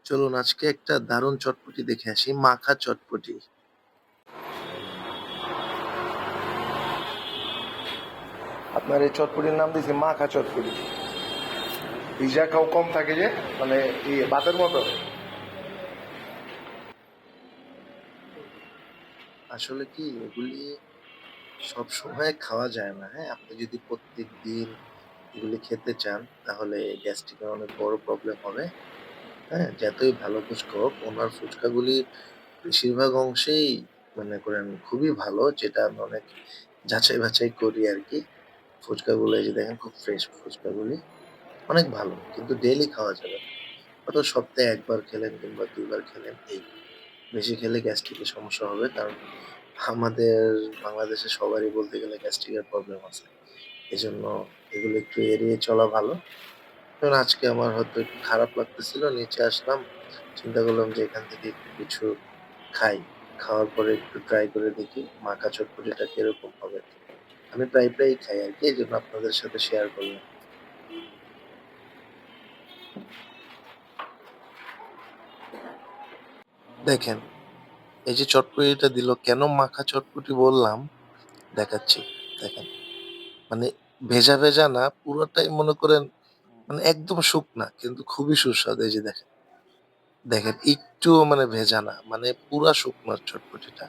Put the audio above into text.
চলুন আজকে একটা দারুণ চটপটি দেখে আসি, মাখা চটপটি। আপনার এই চটপটির নাম দিয়েছি মাখা চটপটি। ভিজা খাও কম থাকে যে, মানে ভাতের মতো। আসলে কি এগুলি সব সময় খাওয়া যায় না। হ্যাঁ, আপনি যদি প্রত্যেক দিন এগুলি খেতে চান তাহলে গ্যাস্ট্রিকের অনেক বড় প্রবলেম হবে। হ্যাঁ, যতই ভালো ফুচকা হোক, ওনার ফুচকাগুলি বেশিরভাগ অংশেই মনে করেন খুবই ভালো, যেটা আমি অনেক যাচাই বাছাই করি আর কি। ফুচকাগুলো এই যে দেখেন, খুব ফ্রেশ ফুচকাগুলি। অনেক ভালো। কিন্তু ডেইলি খাওয়া যাবে না। হয়তো সপ্তাহে ১ বার খেলেন কিংবা ২ বার খেলেন এই। বেশি খেলে গ্যাস্ট্রিকের সমস্যা হবে। কারণ আমাদের বাংলাদেশে সবারই বলতে গেলে গ্যাস্ট্রিকের প্রবলেম আছে। এজন্য এগুলো একটু এড়িয়ে চলা ভালো। যেমন আজকে আমার হয়তো একটু খারাপ লাগতেছিল, নিচে আসলাম। চিন্তা করলাম যে এখান থেকে একটু কিছু খাই। খাওয়ার পরে একটু ট্রাই করে দেখি মাখা চটপটিটা কিরকম হবে। আমি প্রায়ই খাই আরকি। এজন্য আপনাদের সাথে শেয়ার করলাম। দেখেন, এই যে চটপটিটা দিল, কেন মাখা চটপটি বললাম দেখাচ্ছি। দেখেন, মানে ভেজা না, পুরোটাই মনে করেন মানে একদম শুকনা কিন্তু খুবই সুস্বাদু। এই যে দেখেন, একটুও মানে ভেজা না, মানে পুরা শুকনো চটপটিটা।